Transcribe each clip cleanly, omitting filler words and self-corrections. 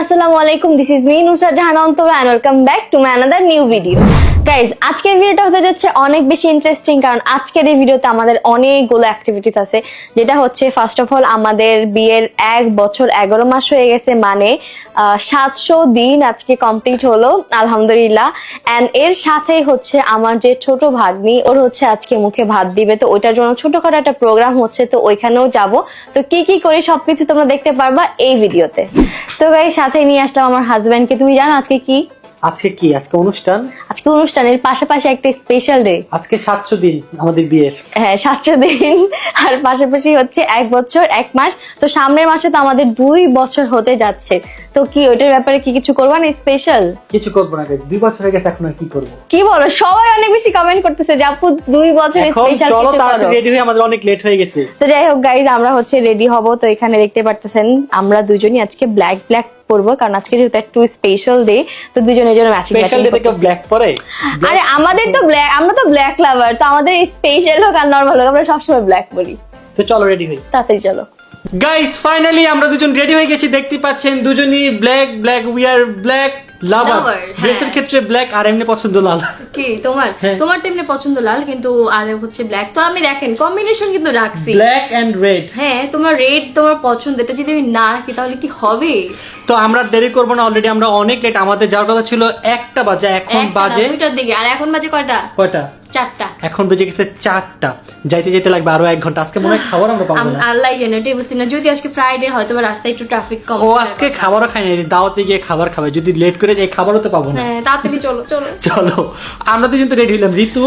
আসসালামু আলাইকুম, this is me Nusrat Jahan Antara and welcome back to my another new video. Guys, আজকের ভিডিওটা হতে যাচ্ছে অনেক বেশি ইন্টারেস্টিং, কারণ আজকের এই ভিডিওতে আমাদের অনেকগুলো অ্যাক্টিভিটিস আছে। যেটা হচ্ছে ফার্স্ট অফ অল, আমাদের বিয়ের 1 বছর 11 মাস হয়ে গেছে, মানে 700 দিন আজকে কমপ্লিট হলো আলহামদুলিল্লাহ। এন্ড এর সাথেই হচ্ছে আমার যে ছোট ভাগ্নি, ওর হচ্ছে আজকে মুখে ভাত দিবে, তো ওইটার জন্য ছোটখাটো একটা প্রোগ্রাম হচ্ছে, তো ওইখানেও যাব। তো কি কি করি সবকিছু তোমরা দেখতে পারবা এই ভিডিওতে। তো গাইস, সাথে নিয়ে আসলাম আমার হাজবেন্ডকে। তুমি জানো আজকে কি? আজকে অনুষ্ঠান। আজকে অনুষ্ঠানের পাশাপাশি একটা স্পেশাল ডে। আজকে 700 দিন আমাদের বিয়ের। হ্যাঁ, 700 দিন, আর পাশাপাশি হচ্ছে 1 বছর 1 মাস। তো সামনের মাসে তো আমাদের 2 বছর হতে যাচ্ছে। তো কি ওইটার ব্যাপারে কি কিছু করবা না স্পেশাল? কিছু করবো না, 2 বছর হয়ে গেছে, এখন আর কি করবো? কি বলো, সবাই অনেক বেশি কমেন্ট করতেছে যে আপু 2 বছরের স্পেশাল চলো কিছু তাড়াতাড়ি করো। রেডি হয়ে, আমাদের অনেক লেট হয়ে গেছে। তো যাই হোক গাইজ, আমরা হচ্ছে রেডি হব। তো এখানে দেখতে পারতেছেন আমরা দুজনই আজকে ব্ল্যাক ব্ল্যাক পরবো, কারণ আজকে যেহেতু একটু স্পেশাল ডে, তো দুজনের জন্য ম্যাচিং স্পেশাল ডে থেকে ব্ল্যাক পরে। আরে আমাদের তো ব্ল্যাক, আমরা তো ব্ল্যাক লাভার, তো আমাদের স্পেশাল হোক আর নরমাল হোক, আমরা সবসময় ব্ল্যাক পরি। তো চলো রেডি হই। তাড়াতাড়ি চলো। গাইস, ফাইনালি আমরা দুজন রেডি হয়ে গেছি। দেখতে পাচ্ছেন দুজনই ব্ল্যাক, উই আর ব্ল্যাক লাভার। ড্রেসের ক্ষেত্রে ব্ল্যাক, আর এমনি পছন্দ লাল। কি তোমার হ্যাঁ। তোমার তেমনি পছন্দ লাল, কিন্তু আর হচ্ছে ব্ল্যাক। তো আমি দেখেন কম্বিনেশন কিন্তু রাখছি ব্ল্যাক এন্ড রেড। হ্যাঁ, তোমার রেড তোমার পছন্দ, এটা যদি আমি না রাখি তাহলে কি হবে? তো আমরা দেরি করবো না, অলরেডি আমরা অনেক লেট। আমাদের যাওয়ার কথা ছিল 1টা বাজে, এখন বাজে 2টার দিকে, আর এখন বাজে কয়টা? কয়টা? 4টা। এখন বেজে গেছে 4টা। যাইতে যেতে লাগবে আরো 1 ঘন্টা। আজকে মনে হয় খাবার আমরা পাবো না। আল্লাহ জানে, এটাই বুঝছি না। যদি আজকে ফ্রাইডে হয় তো রাস্তায় একটু ট্রাফিক কম। ও আজকে খাবারও খাই না, দাওয়াতে গিয়ে খাবার খাবে। যদি লেট করে যাই খাবারও তো পাবো না। হ্যাঁ, তাড়াতাড়ি চলো চলো চলো, আমরা দুজন তো রেডি হইলাম। ঋতু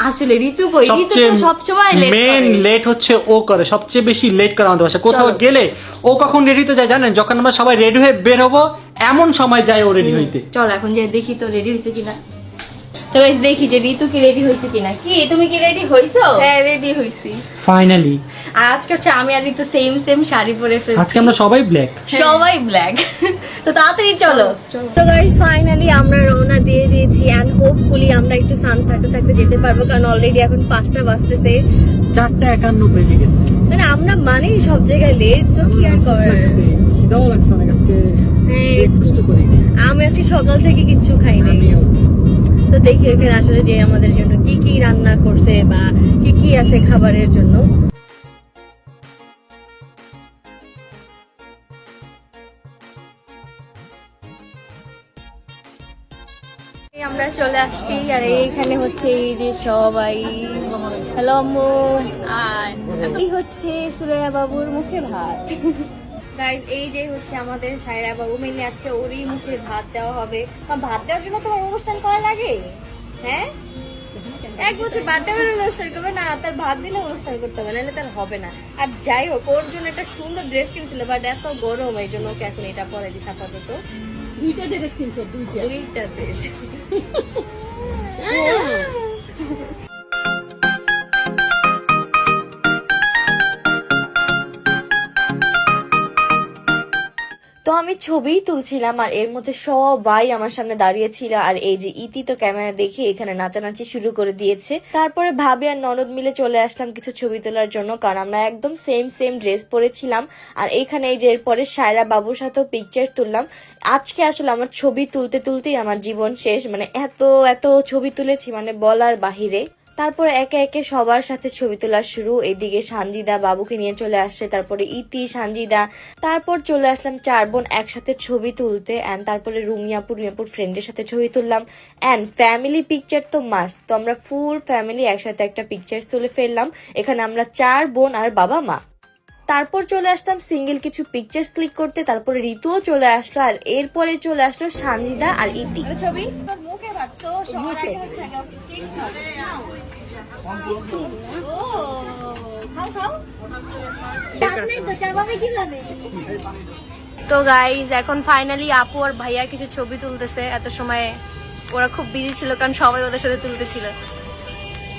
আসলে ঋতু কই? ঋতু তো সবসময় লেট মেন করে। লেট হচ্ছে ও করে, সবচেয়ে বেশি লেট করে আমাদের বাসায়। কোথাও চলো। গেলে ও কখন রেডি হতে যায় জানেন? যখন আমরা সবাই রেডি হয়ে বের হবো, এমন সময় যায় ও রেডি হইতে। চল এখন যে দেখি তো রেডি হয়েছে কিনা। তো গাইস, দেখি যে ঋতু কি রেডি হয়েছে কিনা। কি তুমি কি রেডি হইছো? হ্যাঁ, রেডি হইছি। ফাইনালি আর আজকে হচ্ছে আমি আর ঋতু সেম শাড়ি পরে ফেলছি। আজকে আমরা সবাই ব্ল্যাক। সবাই ব্ল্যাক। তো তাড়াতাড়ি চলো। তো গাইস, ফাইনালি আমরা রওনা দিয়ে দিয়েছি, এন্ড হোপফুলি আমরা একটু শান্ত থাকতে থাকতে যেতে পারবো, কারণ অলরেডি এখন 5টা বাজতেছে। 4:51 বেজে গেছে। মানে আমরা মানে সব জায়গায় লেট, তো কি আর করার। খিদাও লাগছে অনেক আজকে। ব্রেকফাস্ট করি নাই। আমি আজকে সকাল থেকে কিচ্ছু খাই নাই। তো দেখি এখানে আসলে যে আমাদের জন্য কি কি রান্না করছে বা কি কি আছে খাবারের জন্য। আমরা চলে আসছি, আর এইখানে হচ্ছে এই যে সবাই। হ্যালো আম্মু। আর এই হচ্ছে সুরাইয়া বাবুর মুখে ভাত। গাইস, এই যে হচ্ছে আমাদের সায়রা বাবু, মেনলি আজকে ওরই মুখে ভাত দেওয়া হবে। ভাত দেওয়ার জন্য তোমার অনুষ্ঠান করা লাগে? হ্যাঁ, 1 বছর বার্থডে অনুষ্ঠান করবে না, তার ভাত দিলে অনুষ্ঠান করতে হবে, নাহলে তার হবে না। আর যাই হোক, ওর জন্য একটা সুন্দর ড্রেস কিনছিল, বাট এত গরম, এই জন্য ওকে এখন এটা পরে দিস আপাতত। 2টা ড্রেস কিনছো? 2টা ড্রেস। তো আমি ছবি তুলছিলাম, আর এর মধ্যে সবাই আমার সামনে দাঁড়িয়েছিল, আর এই যে ইতি তো ক্যামেরা দেখে এখানে নাচানাচি শুরু করে দিয়েছে। তারপরে ভাবি আর ননদ মিলে চলে আসলাম কিছু ছবি তোলার জন্য, কারণ আমরা একদম সেম ড্রেস পরেছিলাম। আর এইখানে এই যে এরপরে সায়রা বাবুর সাথেও পিকচার তুললাম। আজকে আসলে আমার ছবি তুলতে তুলতেই আমার জীবন শেষ, মানে এত ছবি তুলেছি, মানে বলার বাহিরে। তারপর একে একে সবার সাথে ছবি তোলা শুরু। এদিকে সানজিদা বাবুকে নিয়ে চলে আসছে, তারপরে ইতি, সানজিদা, তারপর চলে আসলাম 4 বোন একসাথে ছবি তুলতে। এন্ড তারপরে রুমিয়াপুর ফ্রেন্ডের সাথে ছবি তুললাম। এন্ড ফ্যামিলি পিকচার তো মাস্ট, তো আমরা ফুল ফ্যামিলি একসাথে একটা পিকচার তুলে ফেললাম। এখানে আমরা 4 বোন আর বাবা মা। তারপর চলে আসলাম সিঙ্গেল কিছু পিকচার্স ক্লিক করতে। তারপরে ঋতুও চলে আসলো, আর এরপরে চলে আসলো সানজিদা আর ইতি। ছবি তোর মুখে ভাত তো সবার আগে হচ্ছে আগে কেক খাবে। তো গাইজ, এখন ফাইনালি আপু আর ভাইয়া কিছু ছবি তুলতেছে। এত সময় ওরা খুব বিজি ছিল, কারণ সবাই ওদের সাথে তুলতেছিল।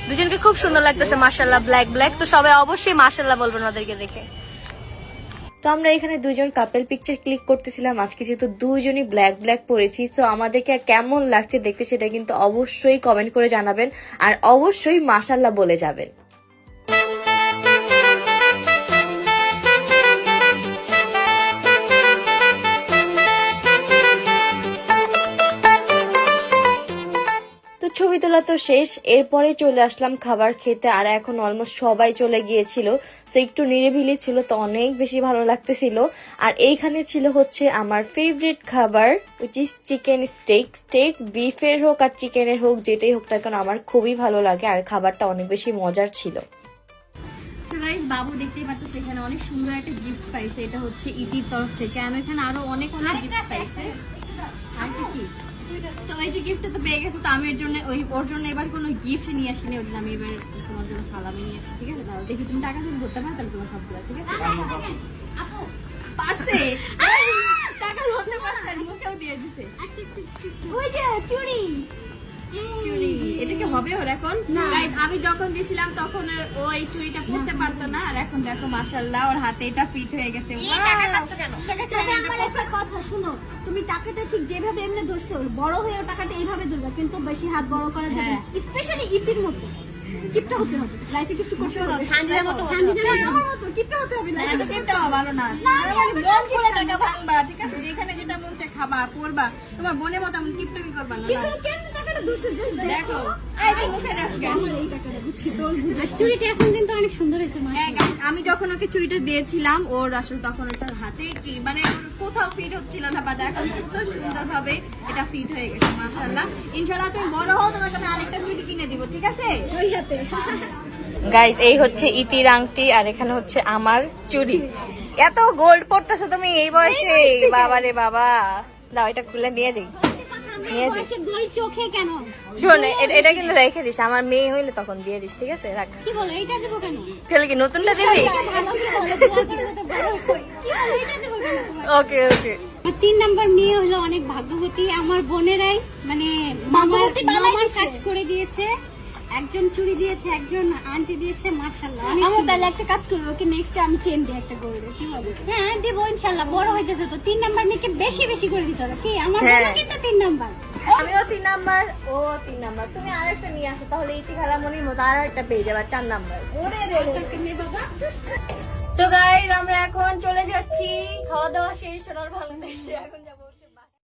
দুজনকে খুব সুন্দর লাগতেছে মাশাআল্লাহ, ব্ল্যাক। তো সবাই অবশ্যই মাশাআল্লাহ বলবেন ওদেরকে দেখে। তো আমরা এখানে দুজন কাপল পিকচার ক্লিক করতেছিলাম। আজকে যেহেতু দুজনই ব্ল্যাক পরেছি, তো আমাদেরকে কেমন লাগছে দেখতে সেটা কিন্তু অবশ্যই কমেন্ট করে জানাবেন, আর অবশ্যই মাশাআল্লাহ বলে যাবেন। ছবি তোলা তো শেষ, এরপরে চলে আসলাম খাবার খেতে। আর এখন অলমোস্ট সবাই চলে গিয়েছিল, তো একটু নিরিবিলি ছিল, তো অনেক বেশি ভালো লাগতেছিল। আর এইখানে ছিল হচ্ছে আমার ফেভারিট খাবার, which is chicken steak. Steak বিফের হোক আর চিকেনের হোক, যেটাই হোক না কেন আমার খুবই ভালো লাগে, আর খাবারটা অনেক বেশি মজার ছিল। তো গাইস বাবু দেখতেই পাচ্ছেন এখানে অনেক সুন্দর একটা গিফট পাইছে, এটা হচ্ছে ইতির তরফ থেকে। আর এখানে আরো অনেক অনেক গিফট পাইছে। আর কি তো এই যে গিফটটা তো পেয়ে গেছে, তো আমি এর জন্য ওর জন্য এবার কোনো গিফট নিয়ে আসিনি, ওর জন্য আমি এবার তোমার জন্য সালামি নিয়ে আসি, ঠিক আছে? তাহলে দেখি তুমি টাকা যদি ধরতে পারো তাহলে তোমার সবগুলো, ঠিক আছে? পারছে টাকা ধরতে পারছে, মুখেও দিয়ে দিছে। ওই যে চুড়ি চুড়ি, এটা কি হবে ওর এখন? গাইস আমি যখন দিছিলাম তখন ও এই চুড়িটা পরতে পারতো না, আর এখন দেখো মাশাআল্লাহ ওর হাতে এটা ফিট হয়ে গেছে। আমার একটা কথা শুনো, তুমি টাকাটা ঠিক যেভাবে এমনি ধরছো, বড় হয়েও টাকাটা এইভাবে ধরবে, কিন্তু বেশি হাত বড় করা যাবে না, স্পেশালি ইতির মতো কিপটা হতে হবে লাইফে, কিছু করতে হবে শান্তির মতো কিপটা হতে হবে না, এত চিন্তাও ভালো না, মন খুলে টাকা ভাঙবা, ঠিক আছে? যেখানে যেটা মন চায় খাবা পরবা, তোমার বোনের মতো আমি কিপটামি করবা না। কিন্তু কেন টাকাটা ধরছে জাস্ট দেখো এই যে মুখে দেখো এই টাকাটা বুঝছি তোর বুঝে। চুড়িটা এখন কিন্তু অনেক সুন্দর হয়েছে। আমি যখন ওকে চুড়িটা দিয়েছিলাম ওর আসলে তখন ওটার হাতে কি মানে ওর কোথাও ফিট হচ্ছিল না, বাট এখন কত সুন্দর ভাবে এটা ফিট হয়ে গেছে মাশাআল্লাহ। ইনশাআল্লাহ তুমি বড় হও, তোমাকে আমি আরেকটা চুড়ি কিনে দিব, ঠিক আছে? ওই হাতে গাইজ এই হচ্ছে ইতির আংটি, আর এখানে হচ্ছে আমার চুড়ি। এত গোল্ড পড়তেছো তুমি এই বয়সে, বাবা রে বাবা। দাও এটা খুলে নিয়ে যাই, নিয়ে যাই। গোল চোখে কেন? শোন এটা কিন্তু রেখে দিস, আমার মেয়ে হইলে তখন দিয়ে দিস, ঠিক আছে? রাখ। কি বলো এইটা দেবো কেন? তাহলে কি নতুনটা দিবি? ভালো কি বলো, দোয়া করে যাতে বড় হয়। কি বলো এইটা দেবো কেন? ওকে ওকে। 3 নাম্বার মেয়ে হলো অনেক ভাগ্যবতী, আমার বোনেরাই মানে মামার কাজ করে দিয়েছে, একজন চুড়ি দিয়েছে, একজন আন্টি দিয়েছে, মাশাআল্লাহ। আমি তাহলে একটা কাজ করব, ওকে নেক্সট আমি চেন দিয়ে একটা করে দেব, কি বলো? হ্যাঁ দেব ইনশাআল্লাহ, বড় হইতেছে তো 3 নাম্বার মেয়েকে বেশি বেশি করে দিতে হবে, কি? আমার বোন কিন্তু 3 নাম্বার। আমিও 3 নাম্বার, ও 3 নাম্বার। তুমি আরেকটা নিয়ে আসো, তাহলে ইতি খালামণির মতো আরো একটা পেয়ে যাবে, 4 নাম্বার। ওরে রে তোকে মেয়ে বাবা। তো গাইস আমরা এখন চলে যাচ্ছি, খাওয়া দাওয়া শেষ, সোনার বাংলাদেশে এখন